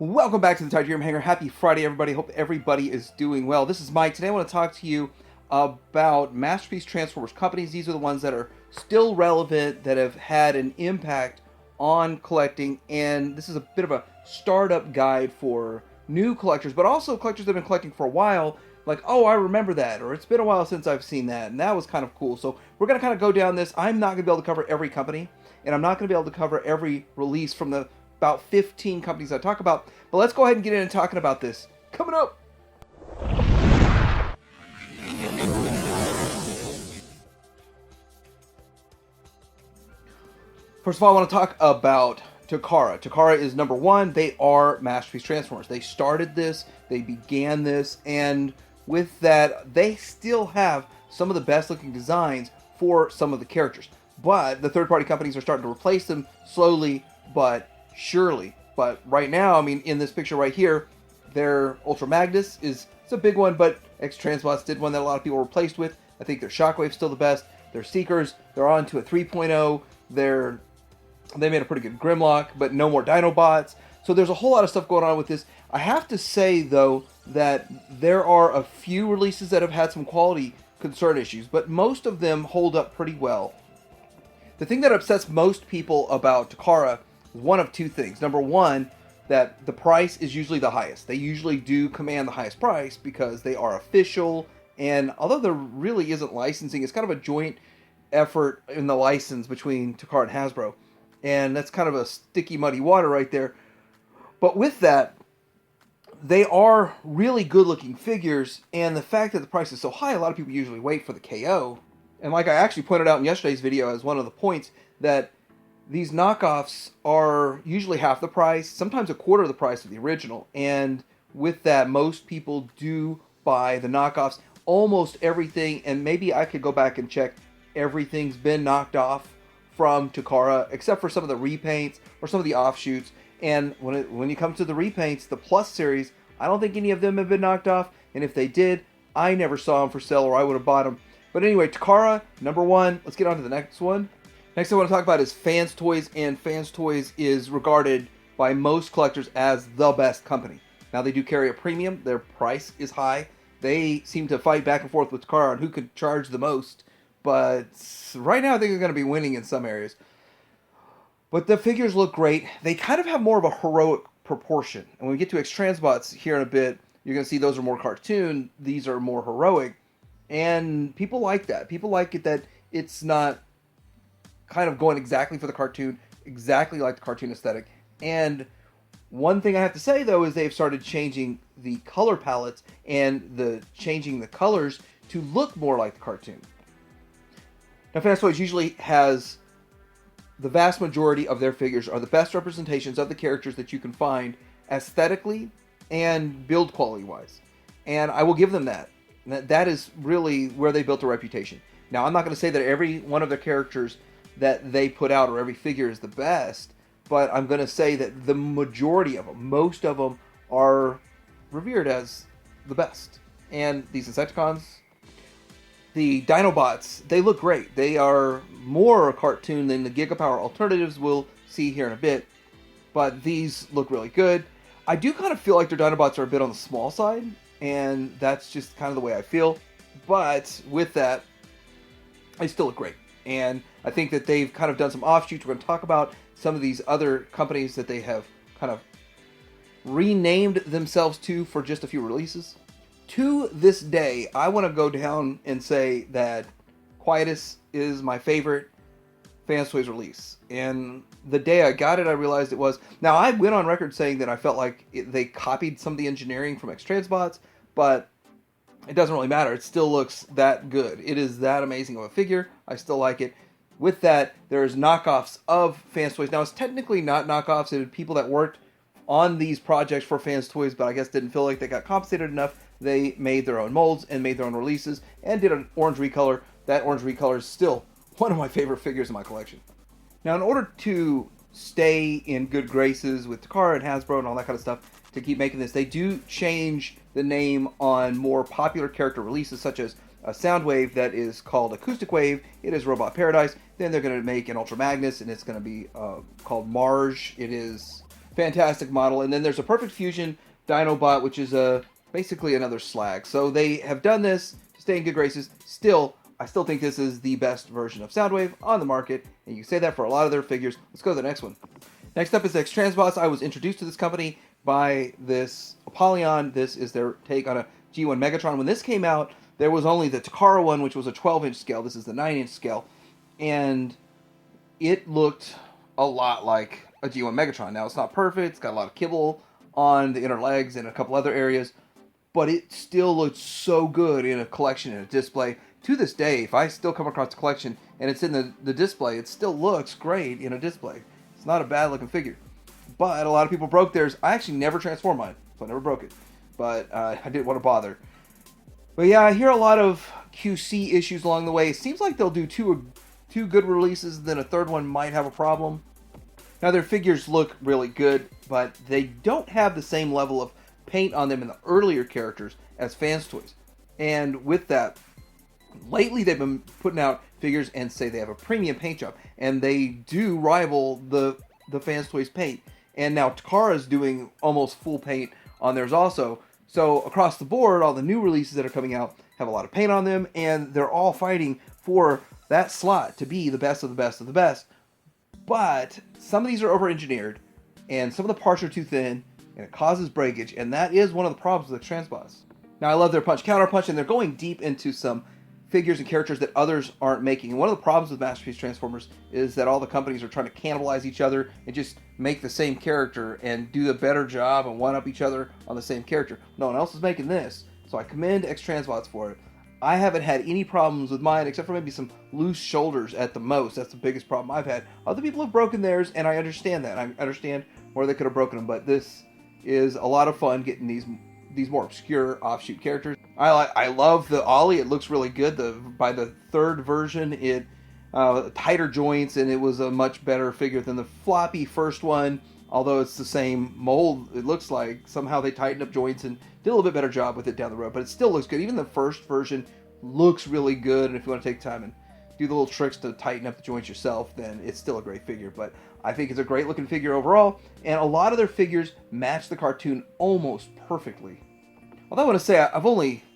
Welcome back to the Titanium Hangar. Happy Friday, everybody. Hope everybody is doing well. This is Mike. Today I want to talk to you about Masterpiece Transformers companies. These are the ones that are still relevant, that have had an impact on collecting, and this is a bit of a startup guide for new collectors, but also collectors that have been collecting for a while, like, oh, I remember that, or it's been a while since I've seen that, and that was kind of cool. So we're going to kind of go down this. I'm not going to be able to cover every company, and I'm not going to be able to cover every release from the about 15 companies I talk about. But let's go ahead and get into talking about this. Coming up. First of all, I want to talk about Takara. Takara is number one. They are Masterpiece Transformers. They started this, they began this, and with that, they still have some of the best looking designs for some of the characters. But the third party companies are starting to replace them slowly but surely. But right now, I mean, in this picture right here, their Ultra Magnus it's a big one, but X-Transbots did one that a lot of people were replaced with. I think their Shockwave's still the best. Their Seekers, they're on to a 3.0. They made a pretty good Grimlock, but no more Dinobots. So there's a whole lot of stuff going on with this. I have to say, though, that there are a few releases that have had some quality concern issues, but most of them hold up pretty well. The thing that upsets most people about Takara is one of two things. Number one, that the price is usually the highest. They usually do command the highest price because they are official, and although there really isn't licensing, it's kind of a joint effort in the license between Takara and Hasbro, and that's kind of a sticky, muddy water right there. But with that, they are really good-looking figures, and the fact that the price is so high, a lot of people usually wait for the KO. And like I actually pointed out in yesterday's video as one of the points, that these knockoffs are usually half the price, sometimes a quarter of the price of the original. And with that, most people do buy the knockoffs. Almost everything, and maybe I could go back and check, everything's been knocked off from Takara, except for some of the repaints or some of the offshoots. And when you come to the repaints, the Plus series, I don't think any of them have been knocked off. And if they did, I never saw them for sale, or I would have bought them. But anyway, Takara, number one. Let's get on to the next one. Next I want to talk about is Fans Toys, and Fans Toys is regarded by most collectors as the best company. Now, they do carry a premium. Their price is high. They seem to fight back and forth with Takara on who could charge the most. But right now, I think they're going to be winning in some areas. But the figures look great. They kind of have more of a heroic proportion. And when we get to X-Transbots here in a bit, you're going to see those are more cartoon. These are more heroic. And people like that. People like it that it's not kind of going exactly for the cartoon, exactly like the cartoon aesthetic. And one thing I have to say, though, is they've started changing the color palettes and changing the colors to look more like the cartoon. Now, Fans Toys usually has the vast majority of their figures are the best representations of the characters that you can find aesthetically and build quality-wise. And I will give them that. That is really where they built a reputation. Now, I'm not going to say that every one of their characters that they put out or every figure is the best, but I'm going to say that the majority of them, most of them, are revered as the best. And these Insecticons, the Dinobots, they look great. They are more a cartoon than the Gigapower alternatives we'll see here in a bit, but these look really good. I do kind of feel like their Dinobots are a bit on the small side, and that's just kind of the way I feel. But with that, they still look great. And I think that they've kind of done some offshoots. We're going to talk about some of these other companies that they have kind of renamed themselves to for just a few releases. To this day, I want to go down and say that Quietus is my favorite Fans Toys release. And the day I got it, I realized it was. Now, I went on record saying that I felt like they copied some of the engineering from X-Transbots, but it doesn't really matter. It still looks that good. It is that amazing of a figure. I still like it. With that, there's knockoffs of Fans Toys. Now, it's technically not knockoffs. It was people that worked on these projects for Fans Toys, but I guess didn't feel like they got compensated enough. They made their own molds and made their own releases and did an orange recolor. That orange recolor is still one of my favorite figures in my collection. Now, in order to stay in good graces with Takara and Hasbro and all that kind of stuff to keep making this, they do change the name on more popular character releases, such as a Soundwave that is called Acoustic Wave. It is Robot Paradise. Then they're going to make an Ultra Magnus, and it's going to be called Marge. It is fantastic model. And then there's a Perfect Fusion Dinobot, which is basically another Slag. So they have done this to stay in good graces. Still, I still think this is the best version of Soundwave on the market, and you can say that for a lot of their figures. Let's go to the next one. Next up is X-Transbots. I was introduced to this company by this Apollyon. This is their take on a G1 Megatron. When this came out, there was only the Takara one, which was a 12-inch scale. This is the 9-inch scale, and it looked a lot like a G1 Megatron. Now, it's not perfect. It's got a lot of kibble on the inner legs and a couple other areas, but it still looks so good in a collection, in a display. To this day, if I still come across a collection and it's in the display, it still looks great in a display. It's not a bad looking figure. But a lot of people broke theirs. I actually never transformed mine, so I never broke it. But I didn't want to bother. But yeah, I hear a lot of QC issues along the way. It seems like they'll do two good releases, then a third one might have a problem. Now, their figures look really good, but they don't have the same level of paint on them in the earlier characters as Fans Toys. And with that, lately they've been putting out figures and say they have a premium paint job, and they do rival the Fans Toys paint. And now Takara's doing almost full paint on theirs also. So across the board, all the new releases that are coming out have a lot of paint on them, and they're all fighting for that slot to be the best of the best of the best. But some of these are over-engineered, and some of the parts are too thin, and it causes breakage, and that is one of the problems with the Transbots. Now, I love their punch-counter-punch, and they're going deep into some figures and characters that others aren't making. And one of the problems with Masterpiece Transformers is that all the companies are trying to cannibalize each other and just make the same character and do a better job and one-up each other on the same character. No one else is making this, so I commend X-Transbots for it. I haven't had any problems with mine, except for maybe some loose shoulders at the most. That's the biggest problem I've had. Other people have broken theirs, and I understand that. I understand where they could have broken them, but this is a lot of fun getting these more obscure offshoot characters. I love the Ollie. It looks really good. By the third version, it tighter joints, and it was a much better figure than the floppy first one. Although it's the same mold, it looks like somehow they tightened up joints and did a little bit better job with it down the road. But it still looks good. Even the first version looks really good. And if you want to take time and do the little tricks to tighten up the joints yourself, then it's still a great figure. But I think it's a great looking figure overall. And a lot of their figures match the cartoon almost perfectly. Although I want to say, I don't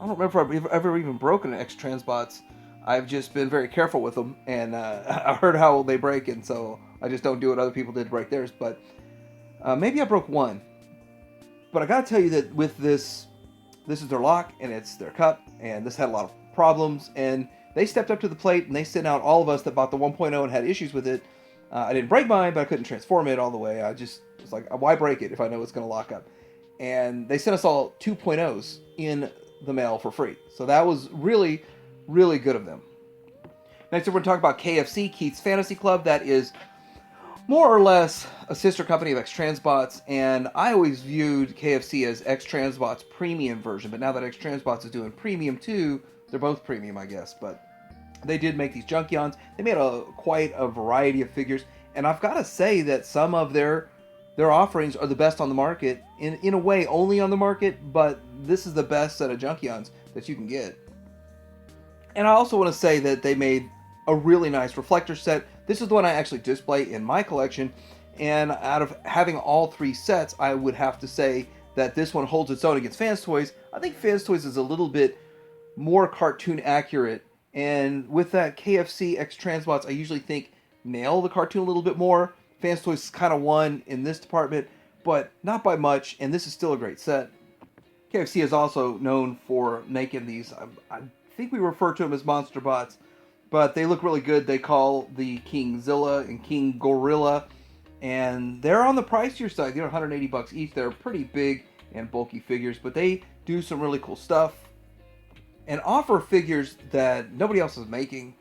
remember if I've ever even broken an X-Transbots. I've just been very careful with them, and I heard how they break, and so I just don't do what other people did to break theirs. But maybe I broke one. But I gotta tell you that with this is their lock, and it's their cup, and this had a lot of problems, and they stepped up to the plate, and they sent out all of us that bought the 1.0 and had issues with it. I didn't break mine, but I couldn't transform it all the way. I just was like, why break it if I know it's going to lock up? And they sent us all 2.0s in the mail for free. So that was really, really good of them. Next up, we're going to talk about KFC, Keith's Fantasy Club. That is more or less a sister company of X-Transbots, and I always viewed KFC as X-Transbots premium version, but now that X-Transbots is doing premium too, they're both premium, I guess. But they did make these Junkions. They made quite a variety of figures, and I've got to say that some of their offerings are the best on the market, in a way only on the market, but this is the best set of Junkions that you can get. And I also want to say that they made a really nice reflector set. This is the one I actually display in my collection, and out of having all three sets, I would have to say that this one holds its own against Fans Toys. I think Fans Toys is a little bit more cartoon accurate, and with that KFC X-Transbots, I usually think nail the cartoon a little bit more. Fans Toys kind of won in this department, but not by much, and this is still a great set. KFC is also known for making these, I think we refer to them as Monster Bots, but they look really good. They call the King Zilla and King Gorilla, and they're on the pricier side. They're $180 each. They're pretty big and bulky figures, but they do some really cool stuff and offer figures that nobody else is making.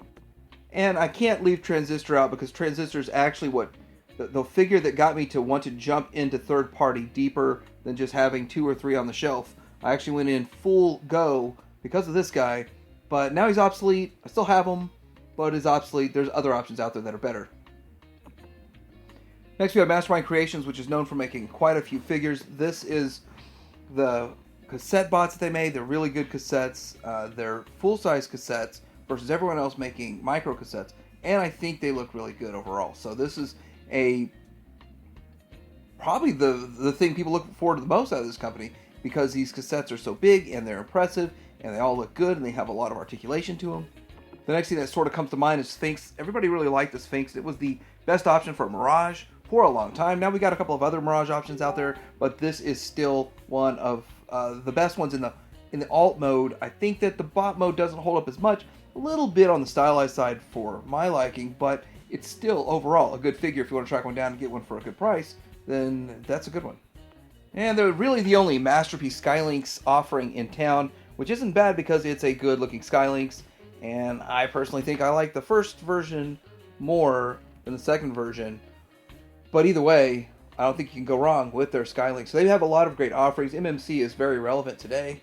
And I can't leave Transistor out, because Transistor is actually what the figure that got me to want to jump into third party deeper than just having 2 or 3 on the shelf. I actually went in full go because of this guy, but now he's obsolete. I still have him, but he's obsolete. There's other options out there that are better. Next we have Mastermind Creations, which is known for making quite a few figures. This is the cassette bots that they made. They're really good cassettes. They're full-size cassettes versus everyone else making micro cassettes, and I think they look really good overall. So this is a probably the thing people look forward to the most out of this company, because these cassettes are so big and they're impressive and they all look good and they have a lot of articulation to them. The next thing that sort of comes to mind is Sphinx. Everybody really liked the Sphinx. It was the best option for a Mirage for a long time. Now we got a couple of other Mirage options out there, but this is still one of the best ones in the alt mode. I think that the bot mode doesn't hold up as much, a little bit on the stylized side for my liking, but it's still overall a good figure. If you want to track one down and get one for a good price, then that's a good one. And they're really the only Masterpiece Skylynx offering in town, which isn't bad because it's a good looking Skylynx, and I personally think I like the first version more than the second version. But either way, I don't think you can go wrong with their Skylynx. So they have a lot of great offerings. MMC is very relevant today.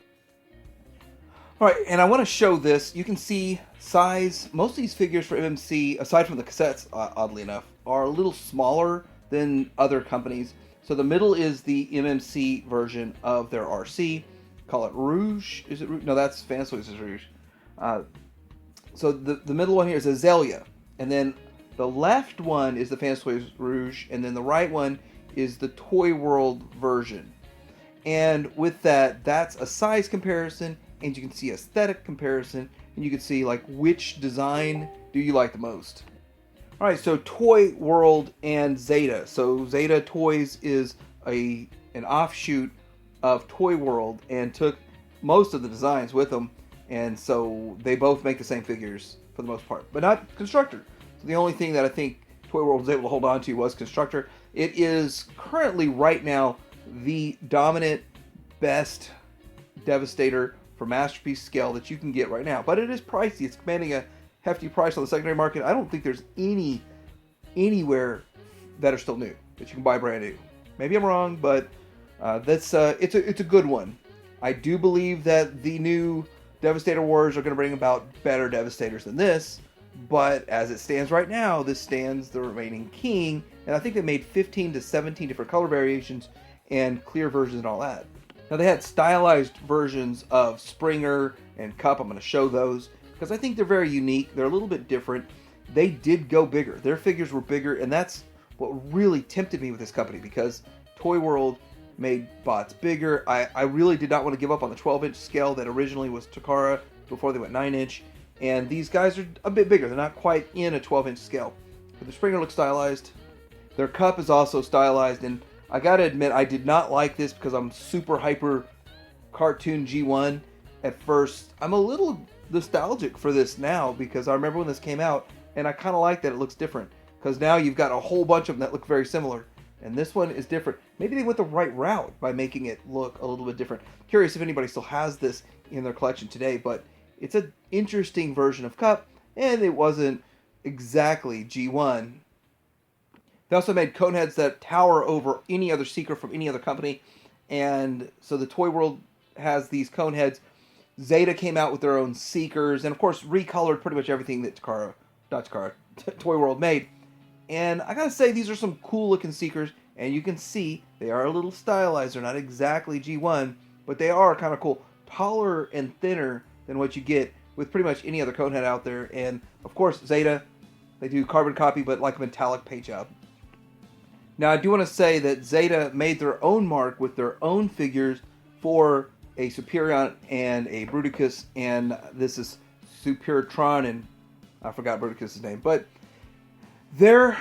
Alright, and I want to show this. You can see size. Most of these figures for MMC, aside from the cassettes, oddly enough, are a little smaller than other companies. So the middle is the MMC version of their RC. Call it Rouge. Is it Rouge? No, that's Fantoys is Rouge. So the middle one here is Azalea. And then the left one is the Fantoys Rouge. And then the right one is the ToyWorld version. And with that, that's a size comparison. And you can see aesthetic comparison. And you can see like which design do you like the most. Alright, so ToyWorld and Zeta. So Zeta Toys is an offshoot of ToyWorld and took most of the designs with them. And so they both make the same figures for the most part, but not Constructor. So the only thing that I think ToyWorld was able to hold on to was Constructor. It is currently, right now, the dominant, best Devastator for Masterpiece scale that you can get right now. But it is pricey. It's commanding a hefty price on the secondary market. I don't think there's anywhere that are still new that you can buy brand new. Maybe I'm wrong, but it's a good one. I do believe that the new Devastator Wars are going to bring about better Devastators than this, but as it stands right now, this stands the remaining king, and I think they made 15 to 17 different color variations and clear versions and all that. Now they had stylized versions of Springer and Cup. I'm going to show those because I think they're very unique. They're a little bit different. They did go bigger. Their figures were bigger, and that's what really tempted me with this company, because ToyWorld made bots bigger. I really did not want to give up on the 12-inch scale that originally was Takara before they went 9-inch. And these guys are a bit bigger. They're not quite in a 12-inch scale. But the Springer looks stylized. Their Cup is also stylized. And I gotta admit, I did not like this because I'm super hyper cartoon G1 at first. I'm a little nostalgic for this now because I remember when this came out, and I kind of like that it looks different. Because now you've got a whole bunch of them that look very similar. And this one is different. Maybe they went the right route by making it look a little bit different. Curious if anybody still has this in their collection today, but it's an interesting version of Cup, and it wasn't exactly G1. They also made cone heads that tower over any other Seeker from any other company, and so the ToyWorld has these cone heads. Zeta came out with their own Seekers, and of course recolored pretty much everything that ToyWorld made. And I gotta say, these are some cool looking Seekers, and you can see they are a little stylized. They're not exactly G1, but they are kind of cool. Taller and thinner than what you get with pretty much any other conehead out there. And of course, Zeta, they do carbon copy, but like a metallic paint job. Now, I do want to say that Zeta made their own mark with their own figures for a Superion and a Bruticus, and this is Supertron, and I forgot Bruticus' name, but they're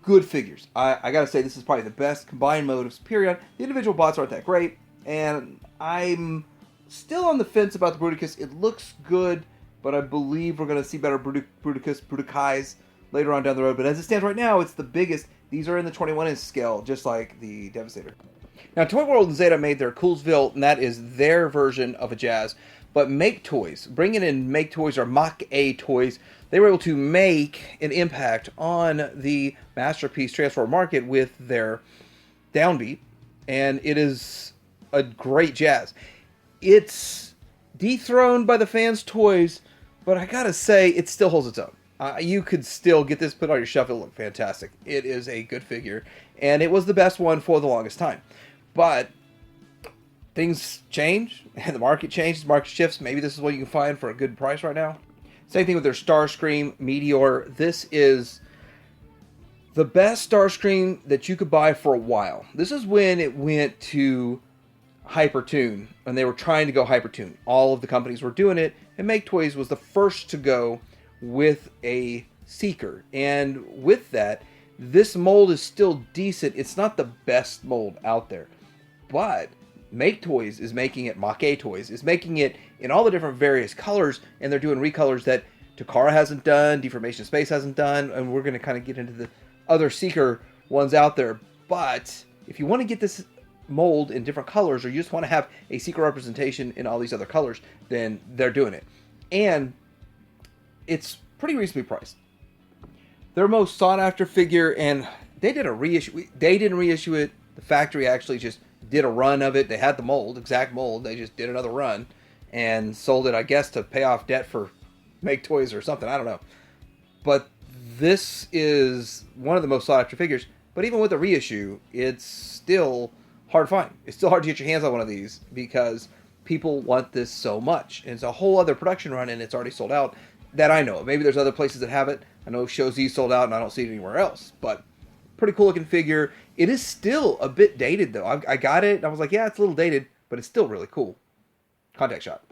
good figures. I gotta say, this is probably the best combined mode of Superion. The individual bots aren't that great, and I'm still on the fence about the Bruticus. It looks good, but I believe we're gonna see better Bruticais later on down the road. But as it stands right now, it's the biggest. These are in the 21-inch scale, just like the Devastator. Now, ToyWorld and Zeta made their Coolsville, and that is their version of a Jazz. But MakeToys, bringing in MakeToys or Mach-A toys, they were able to make an impact on the Masterpiece Transformer market with their Downbeat, and it is a great Jazz. It's dethroned by the fans' toys, but I gotta say, it still holds its own. You could still get this put on your shelf. It'll look fantastic. It is a good figure, and it was the best one for the longest time. But things change, and the market changes, the market shifts. Maybe this is what you can find for a good price right now. Same thing with their Starscream Meteor. This is The best Starscream that you could buy for a while. This is when it went to Hypertune, and they were trying to go Hypertune. All of the companies were doing it, and MakeToys was the first to go with a Seeker. And with that, this mold is still decent. It's not the best mold out there, but MakeToys is making it, MakeToys is making it in all the different various colors, and they're doing recolors that Takara hasn't done, Deformation Space hasn't done, and we're going to kind of get into the other Seeker ones out there. But if you want to get this mold in different colors, or you just want to have a Seeker representation in all these other colors, then they're doing it. And it's pretty reasonably priced. Their most sought after figure, and they did a reissue. They didn't reissue it. The factory actually just did a run of it. They had the mold, exact mold. They just did another run and sold it, I guess, to pay off debt for MakeToys or something. I don't know. But this is one of the most sought after figures. But even with a reissue, it's still hard to find. It's still hard to get your hands on one of these because people want this so much. And it's a whole other production run, and it's already sold out that I know of. Maybe there's other places that have it. I know Show Z sold out, and I don't see it anywhere else. But pretty cool looking figure. It is still a bit dated, though. I got it, and I was like, yeah, it's a little dated, but it's still really cool. Contact shot.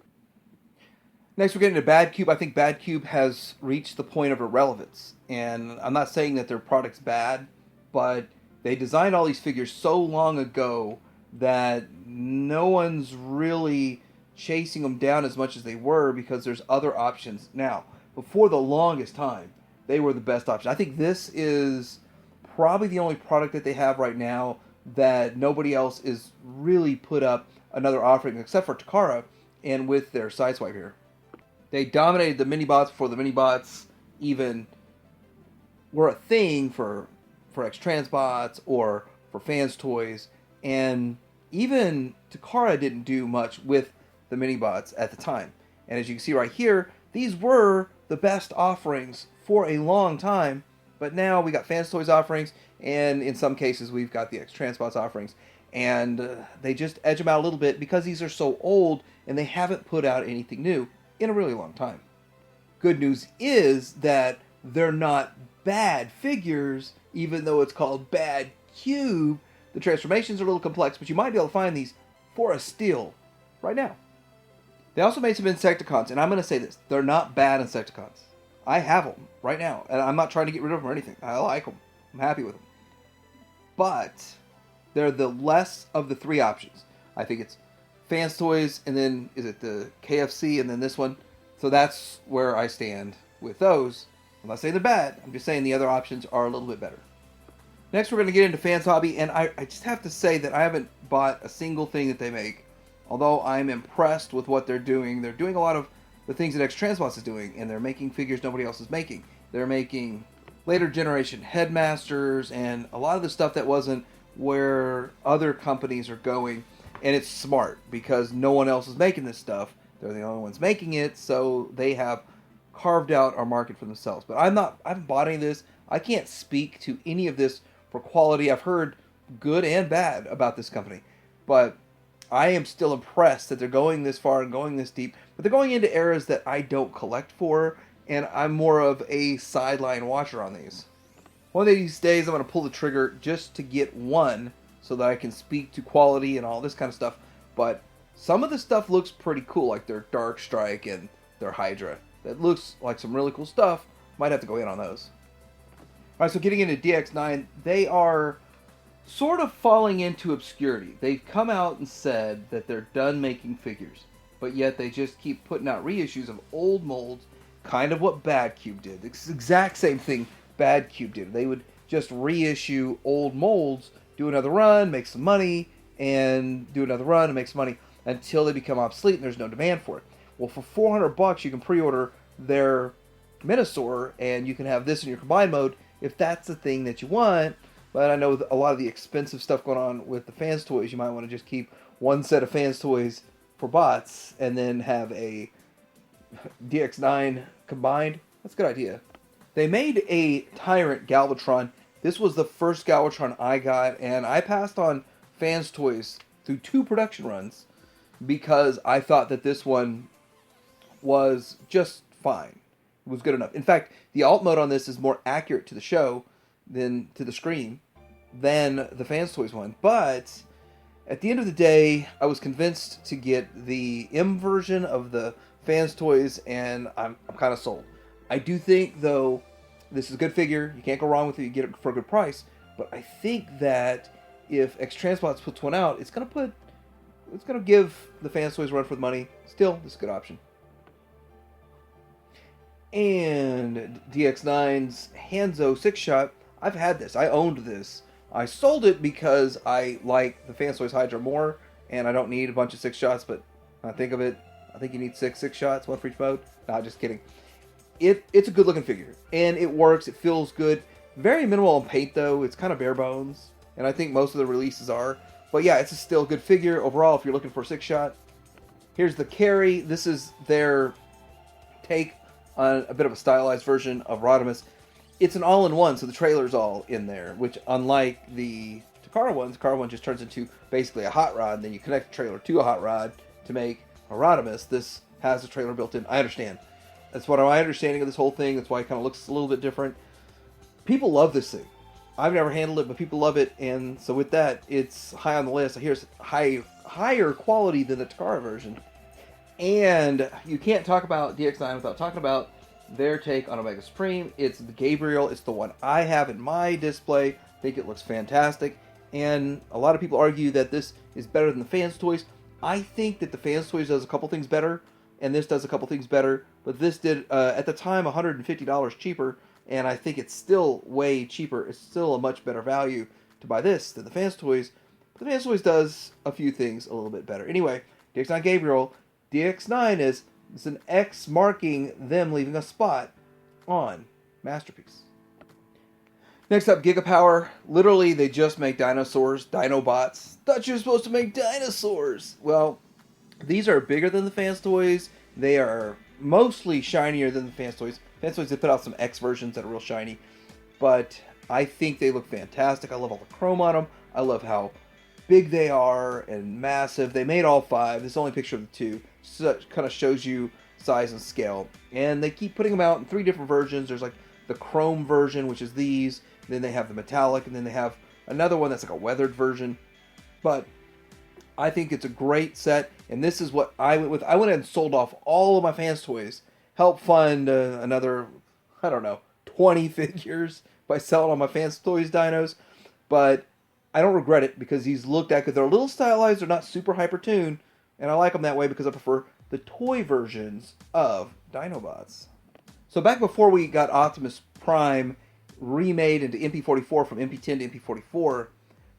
Next, we're getting to Bad Cube. I think Bad Cube has reached the point of irrelevance. And I'm not saying that their product's bad, but they designed all these figures so long ago that no one's really chasing them down as much as they were because there's other options now. Before the longest time, they were the best option. I think this is probably the only product that they have right now that nobody else is really put up another offering except for Takara and with their Sideswipe here. They dominated the mini-bots before the mini-bots even were a thing for X-Transbots or for Fans Toys, and even Takara didn't do much with the mini-bots at the time. And as you can see right here, these were the best offerings for a long time, but now we got Fans Toys offerings, and in some cases we've got the X-Transbots offerings, and they just edge them out a little bit because these are so old and they haven't put out anything new in a really long time. Good news is that they're not bad figures, even though it's called Bad Cube. The transformations are a little complex, but you might be able to find these for a steal right now. They also made some Insecticons, and I'm going to say this. They're not bad Insecticons. I have them right now, and I'm not trying to get rid of them or anything. I like them. I'm happy with them. But they're the less of the three options. I think it's Fans Toys, and then is it the KFC, and then this one. So that's where I stand with those. I'm not saying they're bad. I'm just saying the other options are a little bit better. Next, we're going to get into Fans Hobby, and I just have to say that I haven't bought a single thing that they make. Although I'm impressed with what they're doing. They're doing a lot of the things that X-Transbots is doing, and they're making figures nobody else is making. They're making later generation Headmasters, and a lot of the stuff that wasn't where other companies are going. And it's smart, because no one else is making this stuff. They're the only ones making it, so they have carved out our market for themselves. But I haven't bought any of this. I can't speak to any of this for quality. I've heard good and bad about this company. But I am still impressed that they're going this far and going this deep. But they're going into eras that I don't collect for, and I'm more of a sideline watcher on these. One of these days I'm going to pull the trigger just to get one so that I can speak to quality and all this kind of stuff. But some of the stuff looks pretty cool, like their Dark Strike and their Hydra. That looks like some really cool stuff. Might have to go in on those. Alright, so getting into DX9, they are sort of falling into obscurity. They've come out and said that they're done making figures, but yet they just keep putting out reissues of old molds, kind of what Bad Cube did. It's the exact same thing Bad Cube did. They would just reissue old molds, do another run, make some money, and do another run and make some money until they become obsolete and there's no demand for it. Well, for $400 you can pre-order their Minosaur, and you can have this in your combined mode if that's the thing that you want. But I know a lot of the expensive stuff going on with the Fans Toys, you might want to just keep one set of Fans Toys for bots and then have a DX9 combined. That's a good idea. They made a Tyrant Galvatron. This was the first Galvatron I got, and I passed on Fans Toys through 2 production runs because I thought that this one was just fine. It was good enough. In fact, the alt mode on this is more accurate to the show than to the screen than the Fans Toys one. But at the end of the day, I was convinced to get the M version of the Fans Toys, and I'm kind of sold. I do think, though, this is a good figure. You can't go wrong with it. You get it for a good price. But I think that if X-Transbots puts one out, it's gonna give the Fans Toys a run for the money. Still, this is a good option. And DX9's Hanzo 6-shot. I've had this. I owned this. I sold it because I like the Fans Toys Hydra more, and I don't need a bunch of 6-shots, but when I think of it, I think you need six shots, one for each mode. Nah, just kidding. It's a good looking figure, and it works. It feels good. Very minimal on paint, though. It's kind of bare bones, and I think most of the releases are. But yeah, it's still a good figure overall if you're looking for a 6-shot. Here's the carry. This is their take on a bit of a stylized version of Rodimus. It's an all-in-one, so the trailer's all in there, which unlike the Takara one just turns into basically a hot rod, and then you connect the trailer to a hot rod to make a Rodimus. This has a trailer built in. I understand. That's what my understanding of this whole thing. That's why it kind of looks a little bit different. People love this thing. I've never handled it, but people love it, and so with that, it's high on the list. I hear it's higher quality than the Takara version. And you can't talk about DX9 without talking about their take on Omega Supreme. It's the Gabriel. It's the one I have in my display. I think it looks fantastic. And a lot of people argue that this is better than the Fans Toys. I think that the Fans Toys does a couple things better, and this does a couple things better. But this did, at the time, $150 cheaper, and I think it's still way cheaper. It's still a much better value to buy this than the Fans Toys. But the Fans Toys does a few things a little bit better. Anyway, DX9 Gabriel. DX9 is an X marking them leaving a spot on Masterpiece. Next up, Gigapower. Literally, they just make dinosaurs, Dinobots. Thought you were supposed to make dinosaurs. Well, these are bigger than the Fans Toys. They are mostly shinier than the Fans Toys. Fans Toys, they put out some X versions that are real shiny. But I think they look fantastic. I love all the chrome on them. I love how big they are and massive. They made all 5. This is only a picture of the 2. So it kind of shows you size and scale. And they keep putting them out in 3 different versions. There's like the chrome version, which is these. Then they have the metallic. And then they have another one that's like a weathered version. But I think it's a great set. And this is what I went with. I went and sold off all of my Fans Toys. Helped fund another, 20 figures by selling all my Fans Toys dinos. But I don't regret it because these looked at, because they're a little stylized, they're not super hyper-tuned, and I like them that way because I prefer the toy versions of Dinobots. So back before we got Optimus Prime remade into MP44 from MP10 to MP44,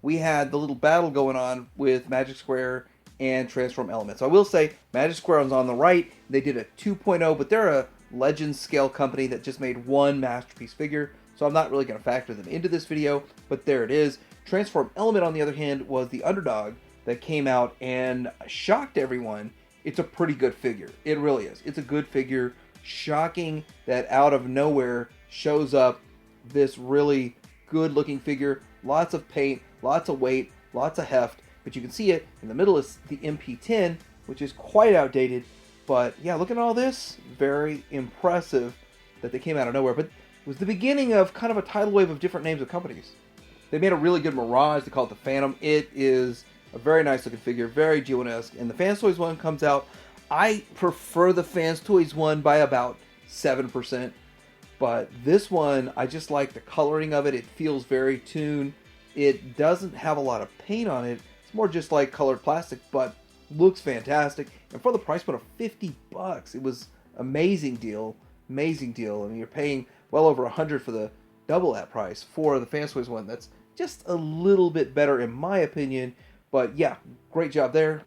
we had the little battle going on with Magic Square and Transform Elements. So I will say, Magic Square was on the right, they did a 2.0, but they're a Legends scale company that just made one Masterpiece figure, so I'm not really going to factor them into this video, but there it is. Transform Element, on the other hand, was the underdog that came out and shocked everyone. It's a pretty good figure. It really is. It's a good figure. Shocking that out of nowhere shows up this really good-looking figure. Lots of paint, lots of weight, lots of heft. But you can see it. In the middle is the MP10, which is quite outdated. But yeah, look at all this. Very impressive that they came out of nowhere. But it was the beginning of kind of a tidal wave of different names of companies. They made a really good Mirage. They call it the Phantom. It is a very nice looking figure, very G1-esque. And the Fans Toys one comes out. I prefer the Fans Toys one by about 7%. But this one, I just like the coloring of it. It feels very tuned. It doesn't have a lot of paint on it. It's more just like colored plastic, but looks fantastic. And for the price point of $50, it was amazing deal. Amazing deal. I mean, you're paying well over $100 for the double that price for the Fans Toys one. That's just a little bit better in my opinion. But yeah, great job there.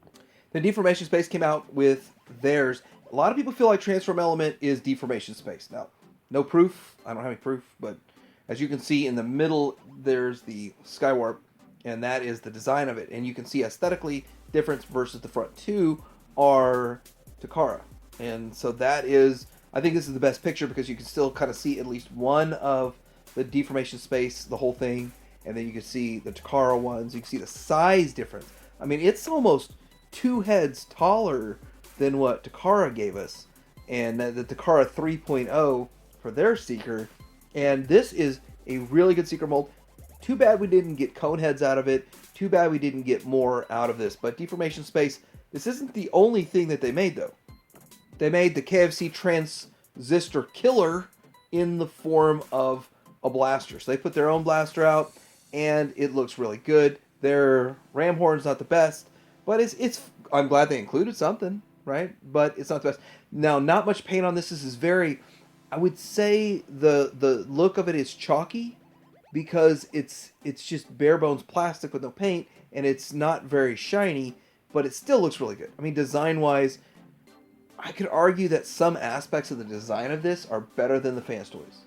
The Deformation Space came out with theirs. A lot of people feel like Transform Element is Deformation Space. Now, no proof. I don't have any proof, but as you can see in the middle, there's the Skywarp, and that is the design of it. And you can see aesthetically difference versus the front two are Takara. And so that is, I think this is the best picture because you can still kind of see at least one of the Deformation Space, the whole thing. And then you can see the Takara ones. You can see the size difference. I mean, it's almost 2 heads taller than what Takara gave us. And the Takara 3.0 for their Seeker. And this is A really good secret mold. Too bad we didn't get cone heads out of it. Too bad we didn't get more out of this. But Deformation Space, this isn't the only thing that they made, though. They made the KFC Transistor Killer in the form of a blaster. So they put their own blaster out, and it looks really good. Their ram horn's not the best, but it's. I'm glad they included something, right? But it's not the best. Now, not much paint on this. This is very, I would say the look of it is chalky, because it's just bare bones plastic with no paint, and it's not very shiny, but it still looks really good. I mean, design-wise, I could argue that some aspects of the design of this are better than the Fans Toys.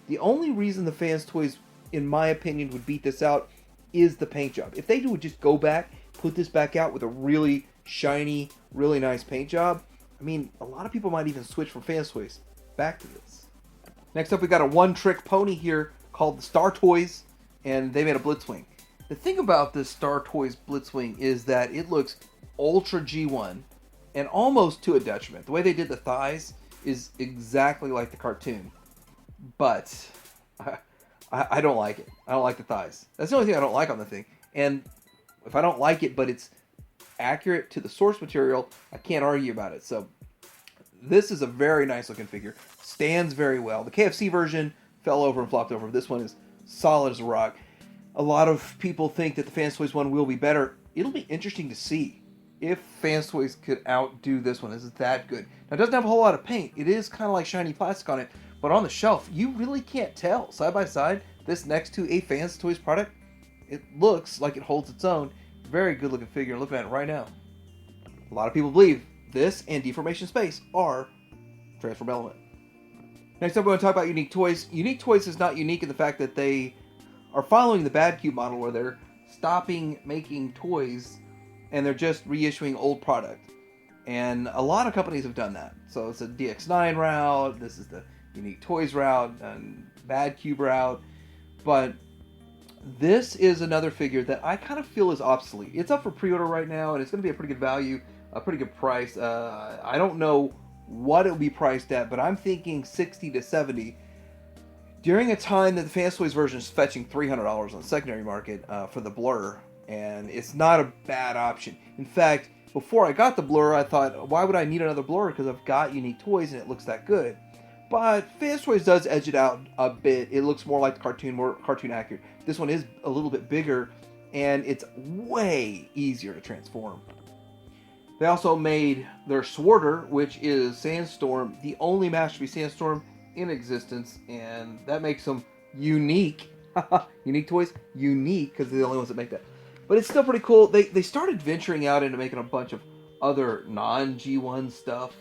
The only reason the Fans Toys, in my opinion, would beat this out is the paint job. If they would just go back, put this back out with a really shiny, really nice paint job, I mean, a lot of people might even switch from Fans Toys back to this. Next up, we got a one-trick pony here called the Star Toys, and they made a Blitzwing. The thing about this Star Toys Blitzwing is that it looks ultra G1, and almost to a detriment. The way they did the thighs is exactly like the cartoon, but I don't like it. I don't like the thighs. That's the only thing I don't like on the thing. And if I don't like it, but it's accurate to the source material, I can't argue about it. So this is a very nice looking figure. Stands very well. The KFC version fell over and flopped over. This one is solid as a rock. A lot of people think that the Fans Toys one will be better. It'll be interesting to see if Fans Toys could outdo this one. Is it that good? Now, it doesn't have a whole lot of paint. It is kind of like shiny plastic on it, but on the shelf, you really can't tell. Side by side, this next to a Fans Toys product, it looks like it holds its own. Very good looking figure. Looking at it right now. A lot of people believe this and Deformation Space are Transform Element. Next up, we're going to talk about Unique Toys. Unique Toys is not unique in the fact that they are following the Bad Cube model, where they're stopping making toys and they're just reissuing old product. And a lot of companies have done that. So it's a DX9 route, this is the Unique Toys route, and Bad Cube route. But this is another figure that I kind of feel is obsolete. It's up for pre-order right now, and it's going to be a pretty good value, a pretty good price. I don't know what it will be priced at, but I'm thinking $60 to $70. During a time that the Fans Toys version is fetching $300 on the secondary market for the Blur, and it's not a bad option. In fact, before I got the Blur, I thought, why would I need another Blur? Because I've got Unique Toys and it looks that good. But Fans Toys does edge it out a bit. It looks more like the cartoon, more cartoon accurate. This one is a little bit bigger, and it's way easier to transform. They also made their Sworder, which is Sandstorm, the only Masterpiece Sandstorm in existence, and that makes them unique. Unique Toys, unique, because they're the only ones that make that. But it's still pretty cool. They started venturing out into making a bunch of other non-G1 stuff.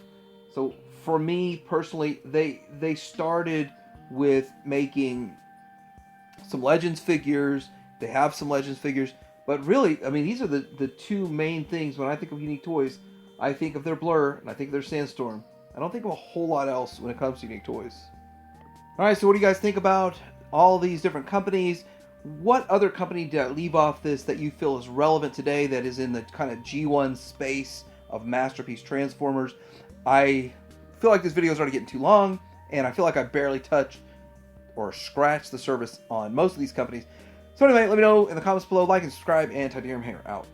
So for me personally, they started with making some Legends figures. They have some Legends figures. But really, I mean, these are the two main things when I think of Unique Toys. I think of their Blur, and I think of their Sandstorm. I don't think of a whole lot else when it comes to Unique Toys. Alright, so what do you guys think about all these different companies? What other company did I leave off this that you feel is relevant today, that is in the kind of G1 space of Masterpiece Transformers? I feel like this video is already getting too long, and I feel like I barely touched or scratched the surface on most of these companies. So anyway, let me know in the comments below, like and subscribe, and Titanium Hanger out.